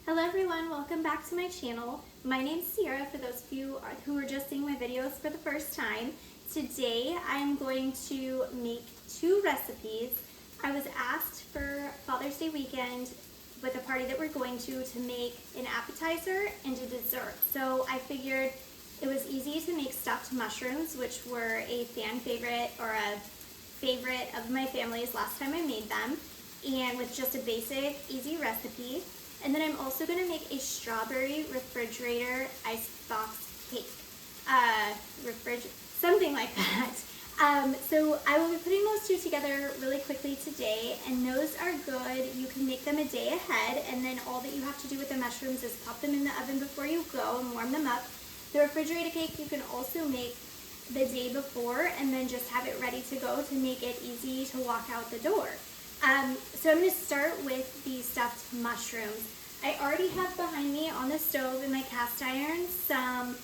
Hello everyone, welcome back to my channel. My name's Sierra for those of you who are just seeing my videos for the first time. Today I'm going to make two recipes. I was asked for Father's Day weekend with a party that we're going to make an appetizer and a dessert. So I figured it was easy to make stuffed mushrooms, which were a fan favorite or a favorite of my family's last time I made them, and with just a basic, easy recipe. And then I'm also going to make a strawberry refrigerator icebox cake, something like that. So I will be putting those two together really quickly today, and those are good. You can make them a day ahead, and then all that you have to do with the mushrooms is pop them in the oven before you go and warm them up. The refrigerator cake you can also make the day before and then just have it ready to go to make it easy to walk out the door. So I'm going to start with the stuffed mushrooms. I already have behind me on the stove in my cast iron some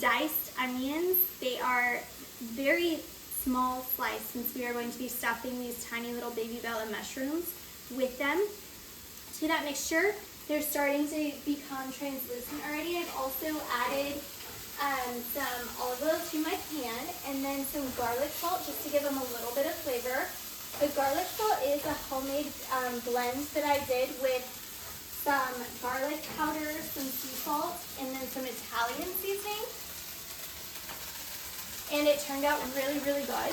diced onions. They are very small sliced since we are going to be stuffing these tiny little baby bella mushrooms with them. To that mixture, they're starting to become translucent already. I've also added some olive oil to my pan and then some garlic salt just to give them a little bit of flavor. The garlic salt is a homemade blend that I did with some garlic powder, some sea salt, and then some Italian seasoning. And it turned out really, really good.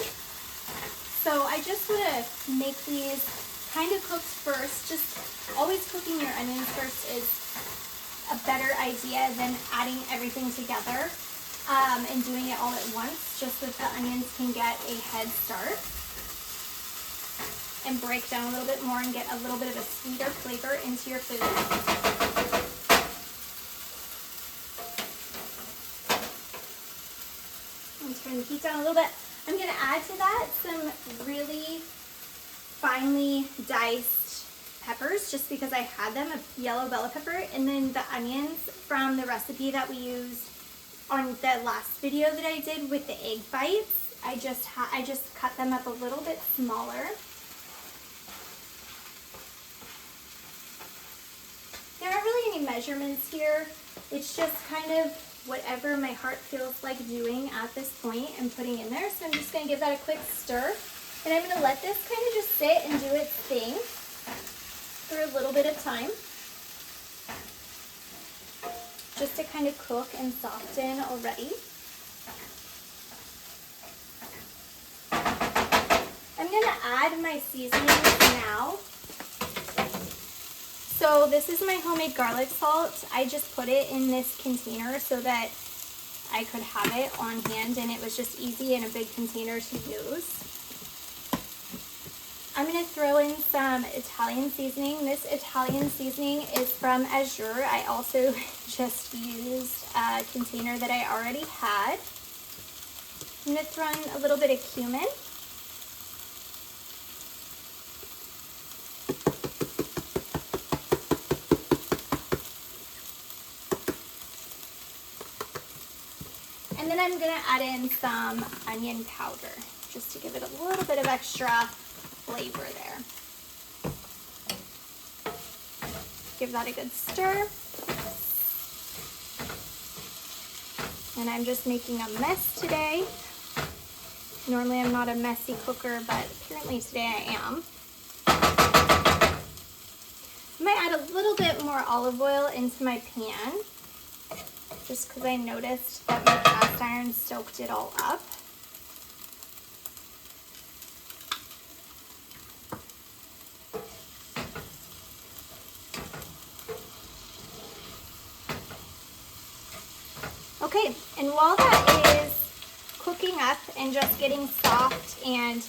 So I just want to make these kind of cooked first. Just always cooking your onions first is a better idea than adding everything together and doing it all at once, just so that the onions can get a head start and break down a little bit more and get a little bit of a sweeter flavor into your food. I'm turn the heat down a little bit. I'm going to add to that some really finely diced peppers, just because I had them, a yellow bell pepper, and then the onions from the recipe that we used on the last video that I did with the egg bites. I just cut them up a little bit smaller. There aren't really any measurements here. It's just kind of whatever my heart feels like doing at this point and putting in there. So I'm just going to give that a quick stir. And I'm going to let this kind of just sit and do its thing for a little bit of time. Just to kind of cook and soften already. I'm going to add my seasonings now. So this is my homemade garlic salt. I just put it in this container so that I could have it on hand, and it was just easy in a big container to use. I'm going to throw in some Italian seasoning. This Italian seasoning is from Azure. I also just used a container that I already had. I'm going to throw in a little bit of cumin. And then I'm going to add in some onion powder just to give it a little bit of extra flavor there. Give that a good stir. And I'm just making a mess today. Normally I'm not a messy cooker, but apparently today I am. I might add a little bit more olive oil into my pan, just because I noticed that my cast iron soaked it all up. Okay, and while that is cooking up and just getting soft and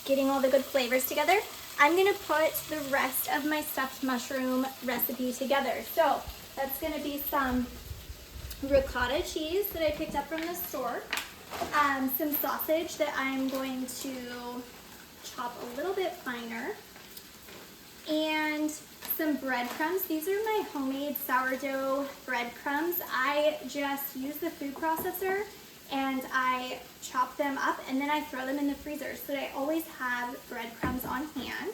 getting all the good flavors together, I'm going to put the rest of my stuffed mushroom recipe together. So that's going to be some ricotta cheese that I picked up from the store, some sausage that I'm going to chop a little bit finer, and some breadcrumbs. These are my homemade sourdough breadcrumbs. I just use the food processor and I chop them up and then I throw them in the freezer so that I always have breadcrumbs on hand.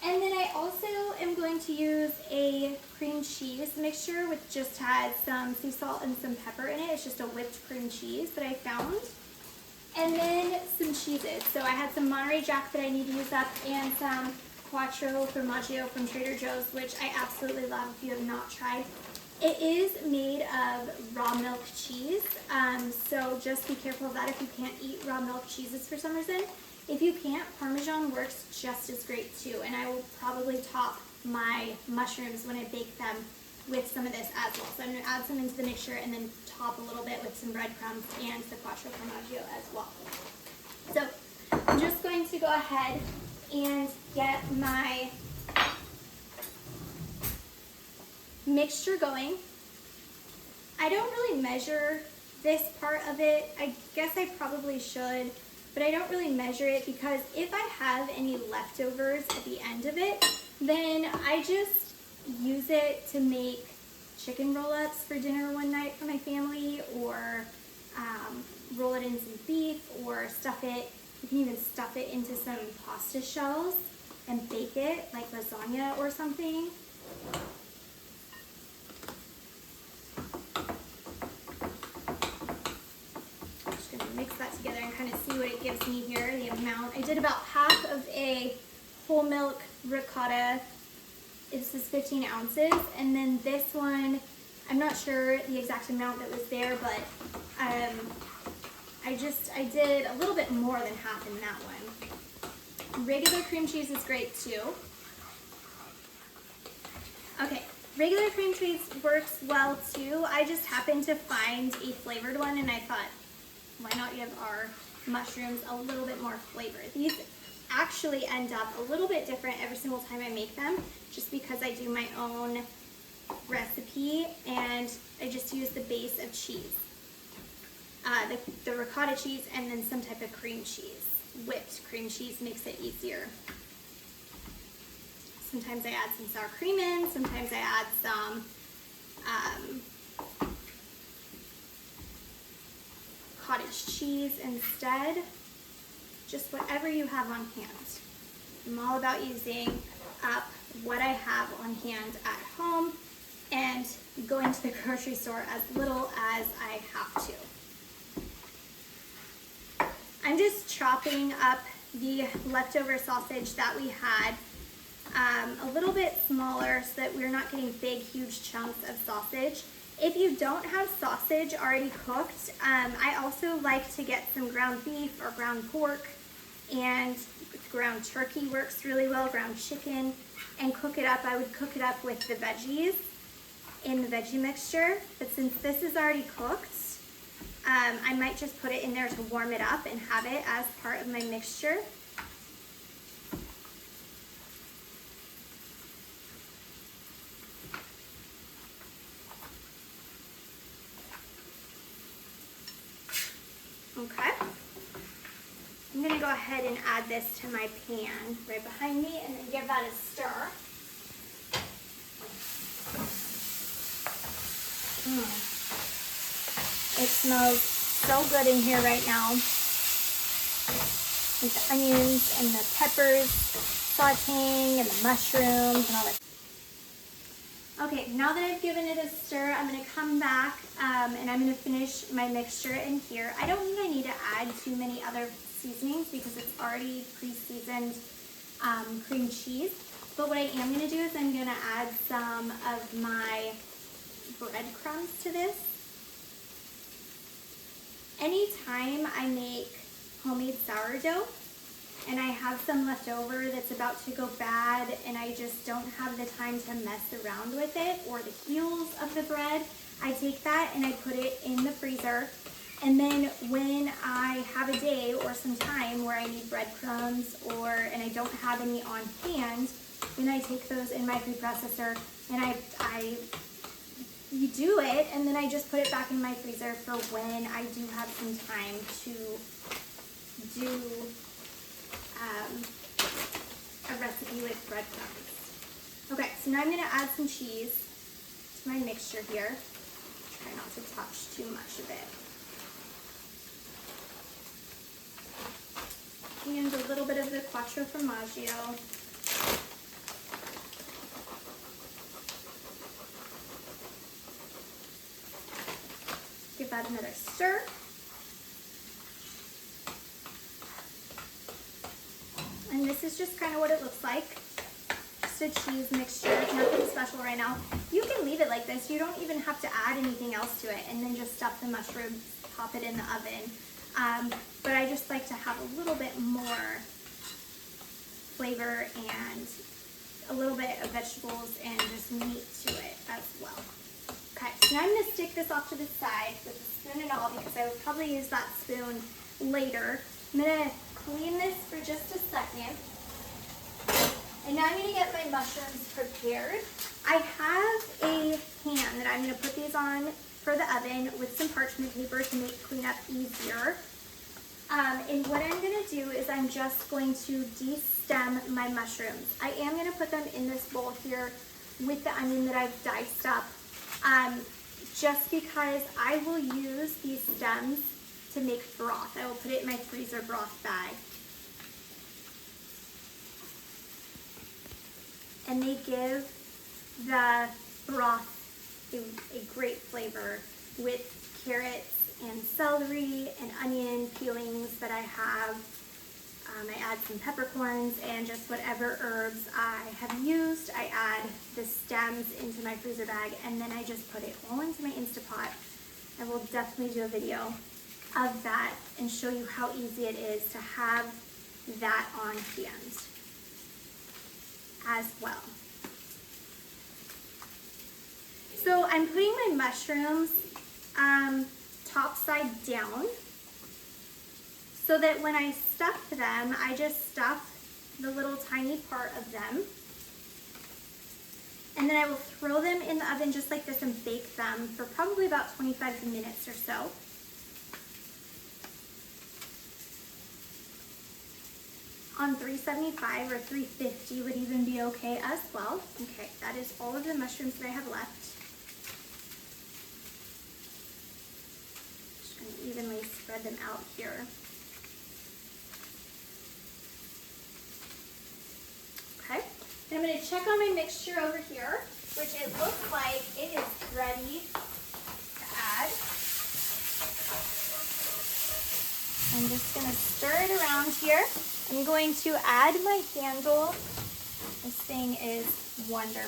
And then I also am going to use a cream cheese mixture, which just has some sea salt and some pepper in it. It's just a whipped cream cheese that I found. And then some cheeses. So I had some Monterey Jack that I need to use up and some Quattro Formaggio from Trader Joe's, which I absolutely love if you have not tried. It is made of raw milk cheese, so just be careful of that if you can't eat raw milk cheeses for some reason. If you can't, Parmesan works just as great too, and I will probably top my mushrooms when I bake them with some of this as well. So I'm going to add some into the mixture and then top a little bit with some breadcrumbs and the Quattro Formaggio as well. So I'm just going to go ahead and get my mixture going. I don't really measure this part of it. I guess I probably should, but I don't really measure it because if I have any leftovers at the end of it, then I just use it to make chicken roll-ups for dinner one night for my family, or roll it in some beef, or stuff it. You can even stuff it into some pasta shells and bake it like lasagna or something. Just gonna mix that together and kind of see what it gives me here, the amount. I did about half of a whole milk ricotta. This is 15 ounces, and then this one, I'm not sure the exact amount that was there, but I did a little bit more than half in that one. Regular cream cheese is great too. Okay, regular cream cheese works well too. I just happened to find a flavored one, and I thought, why not give our mushrooms a little bit more flavor? These actually end up a little bit different every single time I make them, just because I do my own recipe and I just use the base of cheese. The ricotta cheese and then some type of cream cheese. Whipped cream cheese makes it easier. Sometimes I add some sour cream in, sometimes I add some cottage cheese instead. Just whatever you have on hand. I'm all about using up what I have on hand at home and going to the grocery store as little as I have to. I'm just chopping up the leftover sausage that we had a little bit smaller so that we're not getting big, huge chunks of sausage. If you don't have sausage already cooked, I also like to get some ground beef or ground pork, and ground turkey works really well, ground chicken, and cook it up. I would cook it up with the veggies in the veggie mixture, but since this is already cooked, I might just put it in there to warm it up and have it as part of my mixture. Okay. I'm going to go ahead and add this to my pan right behind me and then give that a stir. It smells so good in here right now, with the onions and the peppers sauteing and the mushrooms and all that. Okay, now that I've given it a stir, I'm going to come back and I'm going to finish my mixture in here. I don't think I need to add too many other seasonings because it's already pre-seasoned cream cheese. But what I am going to do is I'm going to add some of my breadcrumbs to this. Anytime I make homemade sourdough and I have some left over that's about to go bad and I just don't have the time to mess around with it, or the heels of the bread, I take that and I put it in the freezer. And then when I have a day or some time where I need breadcrumbs and I don't have any on hand, then I take those in my food processor and you do it, and then I just put it back in my freezer for when I do have some time to do a recipe with breadcrumbs. Okay, so now I'm going to add some cheese to my mixture here. Try not to touch too much of it. And a little bit of the Quattro Formaggio. give that another stir. And this is just kind of what it looks like. Just a cheese mixture, nothing special right now. You can leave it like this. You don't even have to add anything else to it, and then just stuff the mushrooms, pop it in the oven. But I just like to have a little bit more flavor and a little bit of vegetables and just meat to it as well. Okay, so now I'm going to stick this off to the side with a spoon and all, because I will probably use that spoon later. I'm going to clean this for just a second. And now I'm going to get my mushrooms prepared. I have a pan that I'm going to put these on for the oven with some parchment paper to make cleanup easier. And what I'm going to do is I'm just going to de-stem my mushrooms. I am going to put them in this bowl here with the onion that I've diced up, just because I will use these stems to make broth. I will put it in my freezer broth bag. And they give the broth a great flavor with carrots and celery and onion peelings that I have. I add some peppercorns and just whatever herbs I have used. I add the stems into my freezer bag, and then I just put it all into my Instapot. I will definitely do a video of that and show you how easy it is to have that on hand as well. So I'm putting my mushrooms top side down, so that when I stuff them, I just stuff the little tiny part of them. And then I will throw them in the oven just like this and bake them for probably about 25 minutes or so. On 375 or 350 would even be okay as well. Okay, that is all of the mushrooms that I have left. Just going to evenly spread them out here. Okay, and I'm going to check on my mixture over here, which it looks like it is ready to add. I'm just going to stir it around here. I'm going to add my handle. This thing is wonderful.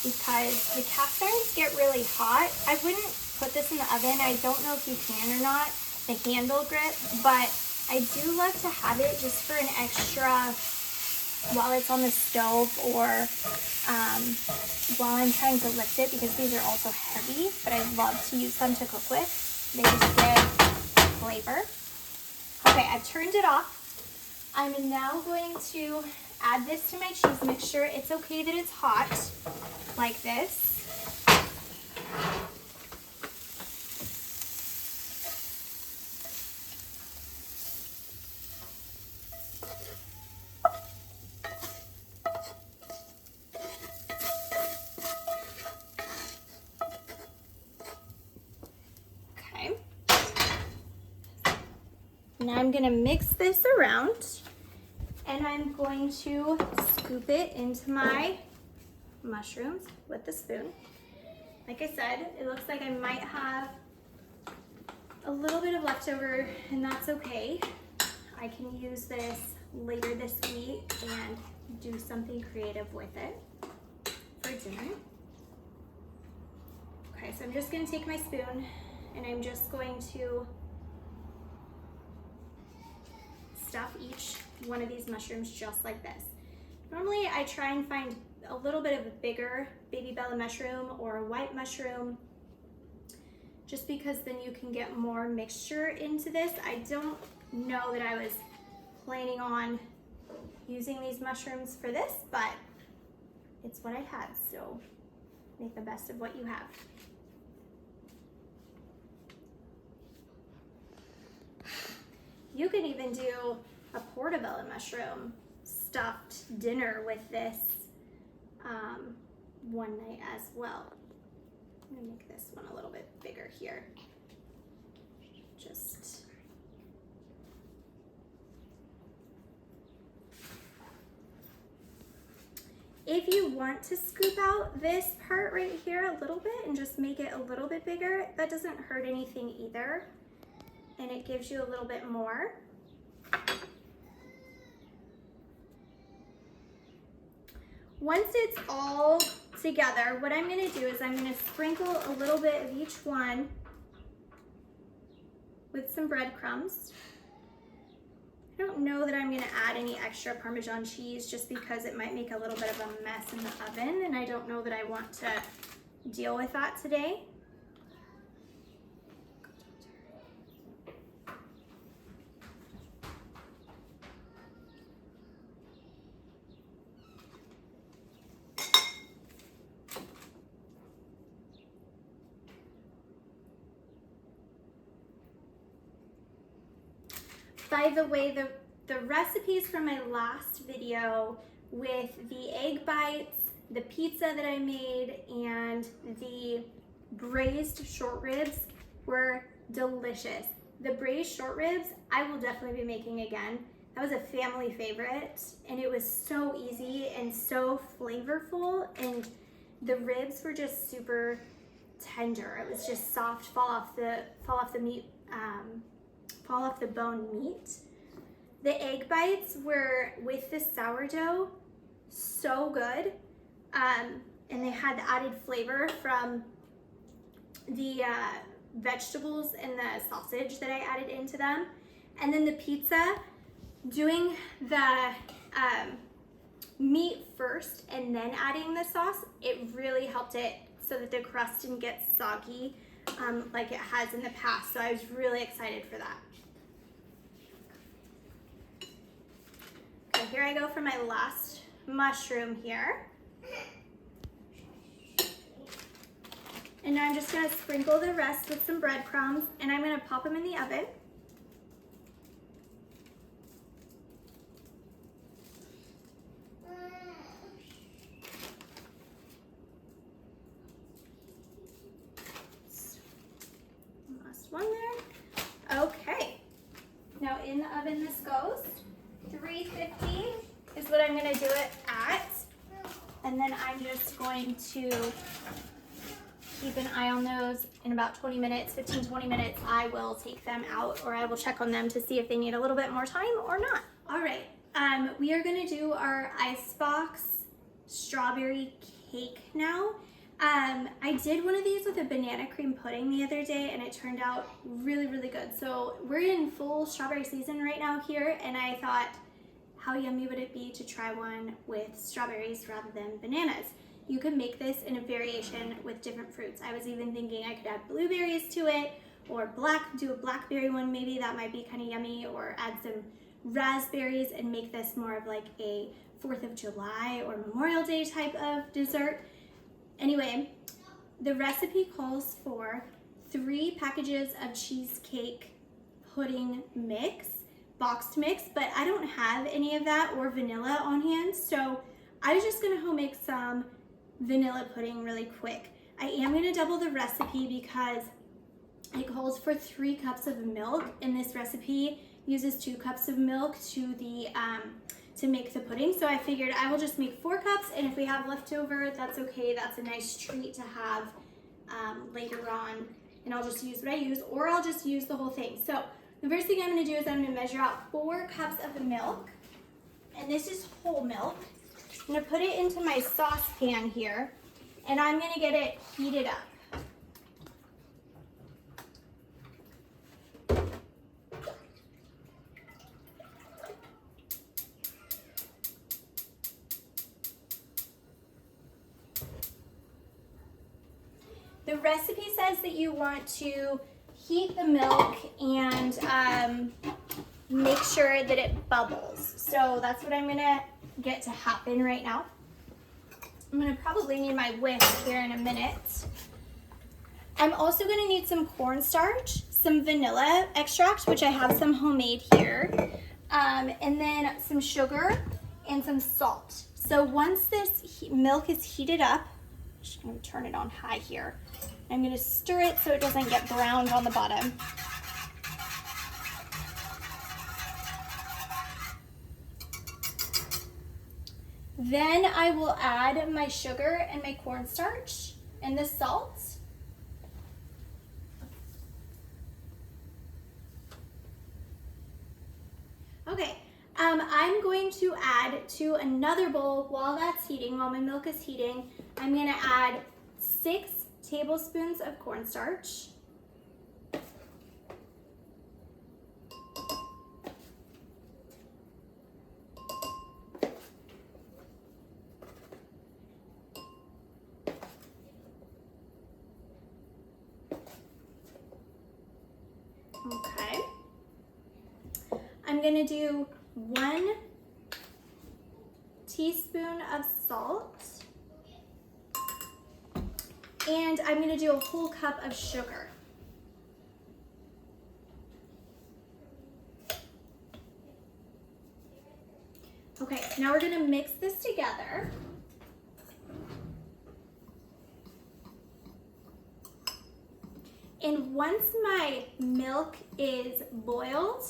Because the cast irons get really hot. I wouldn't put this in the oven. I don't know if you can or not, the handle grip, but I do love to have it just for an extra while it's on the stove, or while I'm trying to lift it, because these are also heavy, but I love to use them to cook with. They just give flavor. Okay, I've turned it off. I'm now going to add this to my cheese mixture. It's okay that it's hot, like this. Now I'm going to mix this around, and I'm going to scoop it into my mushrooms with the spoon. Like I said, it looks like I might have a little bit of leftover, and that's okay. I can use this later this week and do something creative with it for dinner. Okay, so I'm just going to take my spoon, and I'm just going to stuff each one of these mushrooms just like this. Normally I try and find a little bit of a bigger baby bella mushroom or a white mushroom, just because then you can get more mixture into this. I don't know that I was planning on using these mushrooms for this, but it's what I had, so make the best of what you have. You can even do a portobello mushroom stuffed dinner with this one night as well. I'm gonna make this one a little bit bigger here. Just If you want to scoop out this part right here a little bit and just make it a little bit bigger, that doesn't hurt anything either. And it gives you a little bit more. Once it's all together, what I'm gonna do is I'm gonna sprinkle a little bit of each one with some breadcrumbs. I don't know that I'm gonna add any extra Parmesan cheese just because it might make a little bit of a mess in the oven, and I don't know that I want to deal with that today. By the way, the recipes from my last video with the egg bites, the pizza that I made, and the braised short ribs were delicious. The braised short ribs, I will definitely be making again. That was a family favorite, and it was so easy and so flavorful, and the ribs were just super tender. It was just soft, fall off the meat. Fall off the bone meat. The egg bites were with the sourdough, so good, and they had the added flavor from the vegetables and the sausage that I added into them. And then the pizza, doing the meat first and then adding the sauce, it really helped it so that the crust didn't get soggy like it has in the past. So I was really excited for that. Okay, here I go for my last mushroom here. And now I'm just gonna sprinkle the rest with some breadcrumbs, and I'm gonna pop them in the oven. Last one there. Okay. Now in the oven this goes. 350 is what I'm gonna do it at. And then I'm just going to keep an eye on those. In about 20 minutes, 15, 20 minutes, I will take them out, or I will check on them to see if they need a little bit more time or not. All right, we are gonna do our icebox strawberry cake now. I did one of these with a banana cream pudding the other day, and it turned out really, really good. So we're in full strawberry season right now here, and I thought, how yummy would it be to try one with strawberries rather than bananas? You could make this in a variation with different fruits. I was even thinking I could add blueberries to it, or do a blackberry one maybe, that might be kind of yummy, or add some raspberries and make this more of like a 4th of July or Memorial Day type of dessert. Anyway, the recipe calls for 3 packages of cheesecake pudding mix, boxed mix, but I don't have any of that or vanilla on hand, so I was just gonna home make some vanilla pudding really quick. I am gonna double the recipe because it calls for 3 cups of milk, and this recipe uses 2 cups of milk to make the pudding. So I figured I will just make 4 cups, and if we have leftover, that's okay. That's a nice treat to have later on, and I'll just use what I use, or I'll just use the whole thing. So the first thing I'm gonna do is I'm gonna measure out 4 cups of the milk, and this is whole milk. I'm gonna put it into my saucepan here, and I'm gonna get it heated up. The recipe says that you want to heat the milk and make sure that it bubbles. So that's what I'm gonna get to happen right now. I'm gonna probably need my whisk here in a minute. I'm also gonna need some cornstarch, some vanilla extract, which I have some homemade here, and then some sugar and some salt. So once this milk is heated up, I'm just gonna turn it on high here. I'm gonna stir it so it doesn't get browned on the bottom. Then I will add my sugar and my cornstarch and the salt. Okay, I'm going to add to another bowl while that's heating, while my milk is heating. I'm gonna add 6 tablespoons of cornstarch. Okay. I'm gonna do 1 teaspoon of salt, and I'm gonna do a whole cup of sugar. Okay, now we're gonna mix this together. And once my milk is boiled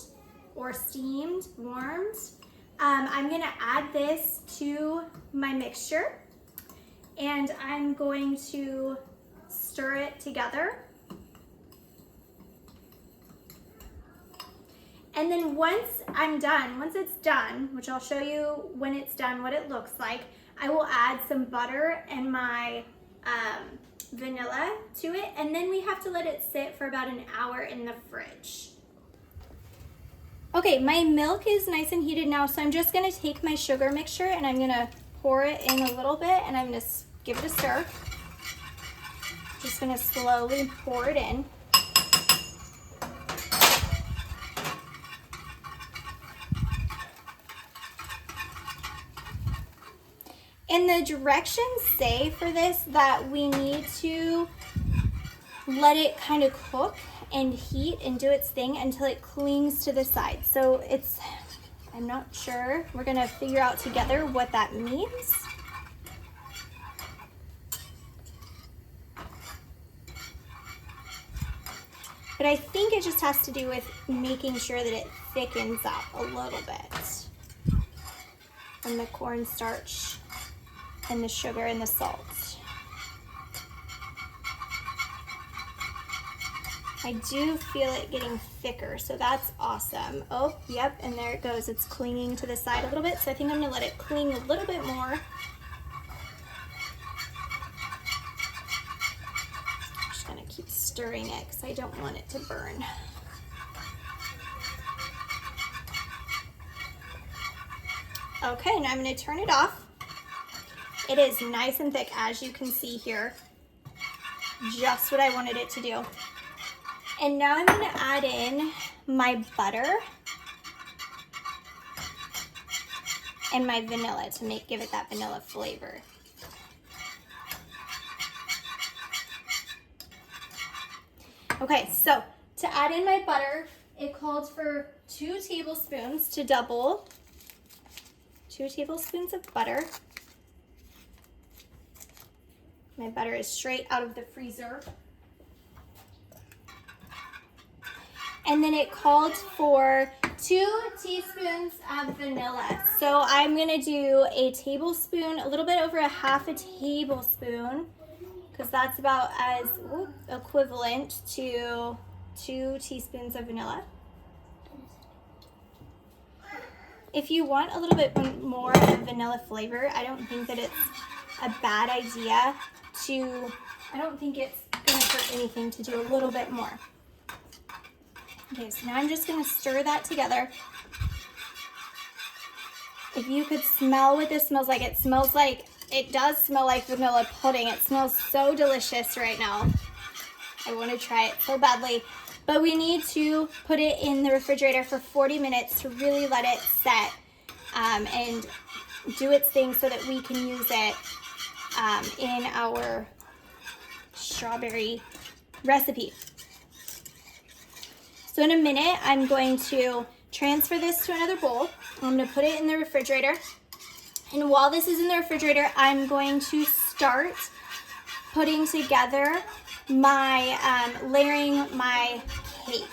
or steamed, warmed, I'm gonna add this to my mixture, and I'm going to stir it together. And then once it's done, which I'll show you when it's done what it looks like, I will add some butter and my vanilla to it, and then we have to let it sit for about an hour in the fridge. Okay, my milk is nice and heated now, so I'm just gonna take my sugar mixture and I'm gonna pour it in a little bit, and I'm gonna give it a stir. Just gonna slowly pour it in. And the directions say for this that we need to let it kind of cook and heat and do its thing until it clings to the side. So I'm not sure. We're gonna figure out together what that means. But I think it just has to do with making sure that it thickens up a little bit from the cornstarch and the sugar and the salt. I do feel it getting thicker, so that's awesome. Oh, yep, and there it goes. It's clinging to the side a little bit, so I think I'm gonna let it cling a little bit more. Just gonna keep stirring it because I don't want it to burn. Okay, now I'm gonna turn it off. It is nice and thick, as you can see here. Just what I wanted it to do. And now I'm gonna add in my butter and my vanilla to give it that vanilla flavor. Okay, so to add in my butter, it called for 2 tablespoons to double. 2 tablespoons of butter. My butter is straight out of the freezer. And then it called for 2 teaspoons of vanilla. So I'm gonna do a tablespoon, a little bit over a half a tablespoon, because that's about as equivalent to 2 teaspoons of vanilla. If you want a little bit more of vanilla flavor, I don't think that it's a bad idea I don't think it's gonna hurt anything to do a little bit more. Okay, so now I'm just gonna stir that together. If you could smell what this smells like, it does smell like vanilla pudding. It smells so delicious right now. I wanna try it so badly. But we need to put it in the refrigerator for 40 minutes to really let it set and do its thing so that we can use it in our strawberry recipe. So in a minute, I'm going to transfer this to another bowl. I'm going to put it in the refrigerator. And while this is in the refrigerator, I'm going to start putting together my, layering my cake,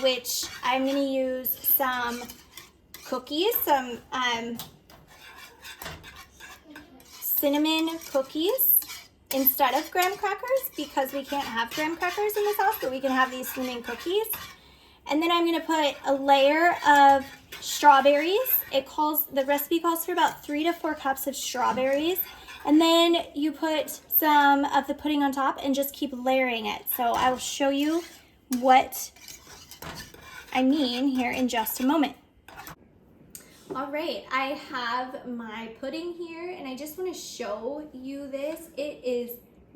which I'm going to use some cookies, some cinnamon cookies instead of graham crackers because we can't have graham crackers in this house, but we can have these cinnamon cookies. And then I'm gonna put a layer of strawberries. The recipe calls for about 3 to 4 cups of strawberries. And then you put some of the pudding on top and just keep layering it. So I will show you what I mean here in just a moment. All right, I have my pudding here and I just want to show you this. It is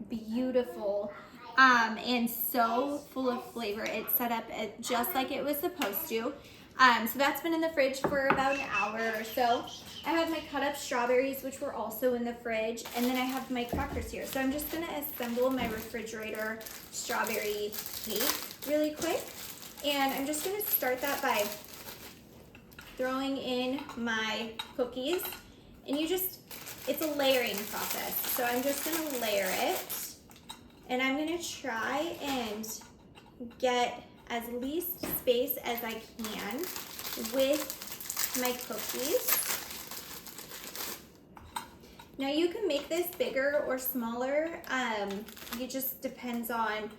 beautiful and so full of flavor. It's set up just like it was supposed to. So that's been in the fridge for about an hour or so. I have my cut up strawberries, which were also in the fridge, and then I have my crackers here. So I'm just gonna assemble my refrigerator strawberry cake really quick. And I'm just gonna start that by throwing in my cookies. And it's a layering process. So I'm just gonna layer it. And I'm gonna try and get as least space as I can with my cookies. Now you can make this bigger or smaller. It just depends on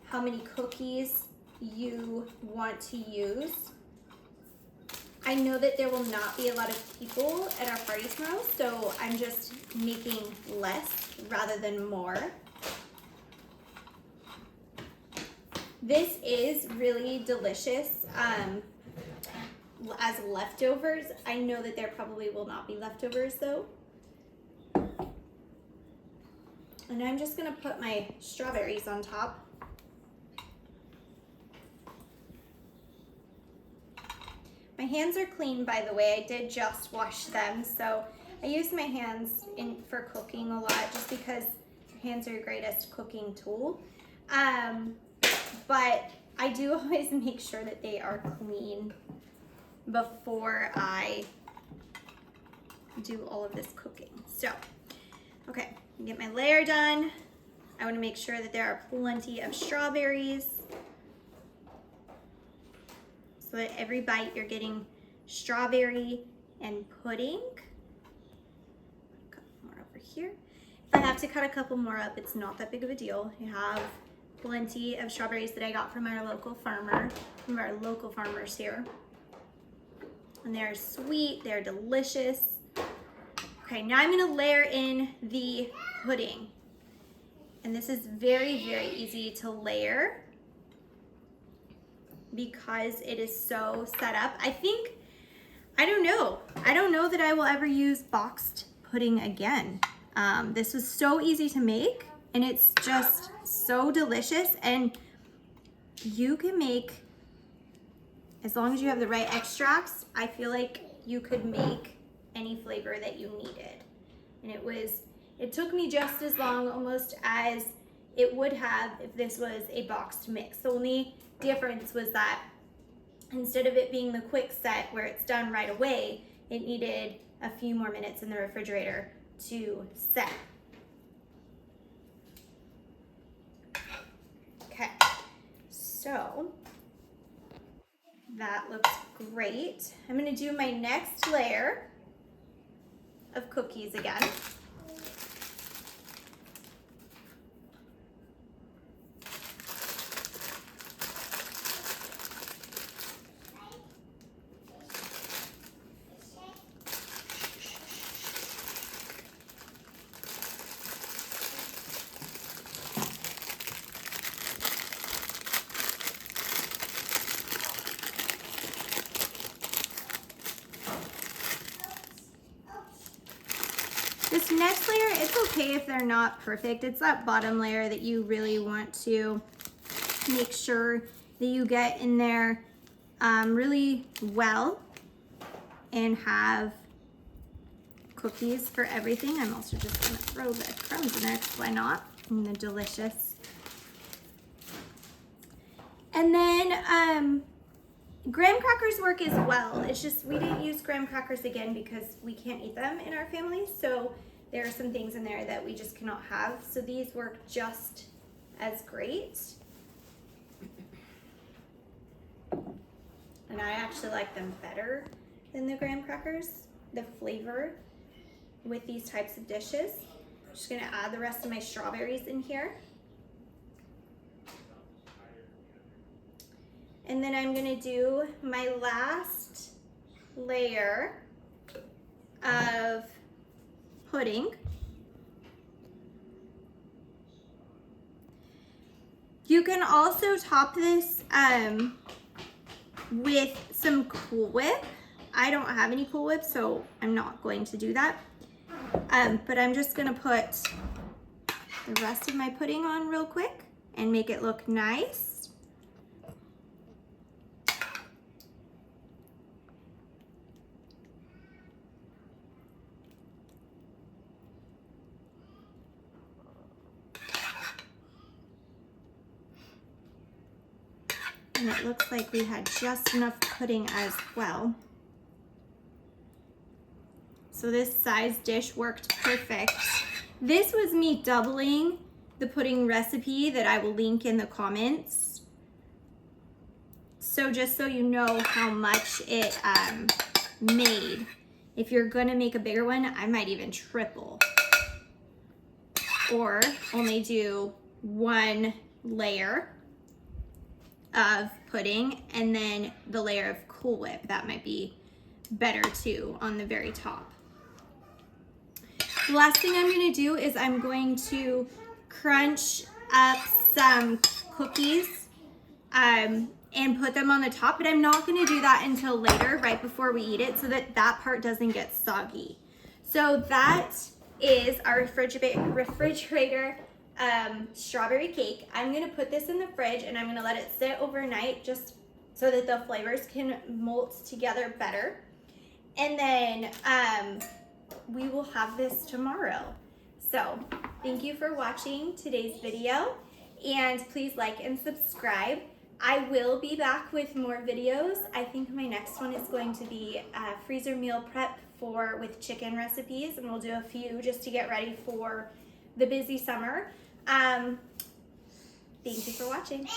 how many cookies you want to use. I know that there will not be a lot of people at our party tomorrow, so I'm just making less rather than more. This is really delicious as leftovers. I know that there probably will not be leftovers though. And I'm just gonna put my strawberries on top. My hands are clean, by the way. I did just wash them, so I use my hands for cooking a lot just because your hands are your greatest cooking tool. But I do always make sure that they are clean before I do all of this cooking. So, okay, get my layer done. I want to make sure that there are plenty of strawberries so that every bite you're getting strawberry and pudding. A couple more over here. If I have to cut a couple more up, it's not that big of a deal. I have plenty of strawberries that I got from our local farmer, from our local farmers here. And they're sweet, they're delicious. Okay, now I'm gonna layer in the pudding. And this is very, very easy to layer because it is so set up. I don't know that I will ever use boxed pudding again. This was so easy to make and it's just so delicious, and you can make, as long as you have the right extracts, I feel like you could make any flavor that you needed. And it took me just as long almost as it would have if this was a boxed mix. The only difference was that instead of it being the quick set where it's done right away, it needed a few more minutes in the refrigerator to set. Okay, so that looks great. I'm gonna do my next layer of cookies again. This next layer, it's okay if they're not perfect. It's that bottom layer that you really want to make sure that you get in there really well and have cookies for everything. I'm also just gonna throw the crumbs in there because why not? And they're delicious. And then graham crackers work as well. It's just we didn't use graham crackers again because we can't eat them in our family. So there are some things in there that we just cannot have. So these work just as great. And I actually like them better than the graham crackers, the flavor with these types of dishes. Just gonna add the rest of my strawberries in here. And then I'm gonna do my last layer of pudding. You can also top this with some Cool Whip. I don't have any Cool Whip, so I'm not going to do that. But I'm just gonna put the rest of my pudding on real quick and make it look nice. And it looks like we had just enough pudding as well. So this size dish worked perfect. This was me doubling the pudding recipe that I will link in the comments. So just so you know how much it made. If you're gonna make a bigger one, I might even triple. Or only do one layer of pudding and then the layer of Cool Whip. That might be better too on the very top. The last thing I'm gonna do is I'm going to crunch up some cookies and put them on the top, but I'm not gonna do that until later, right before we eat it, so that that part doesn't get soggy. So that is our refrigerator strawberry cake. I'm gonna put this in the fridge and I'm gonna let it sit overnight just so that the flavors can molt together better. And then we will have this tomorrow. So thank you for watching today's video, and please like and subscribe. I will be back with more videos. I think my next one is going to be freezer meal prep with chicken recipes, and we'll do a few just to get ready for the busy summer. Thank you for watching.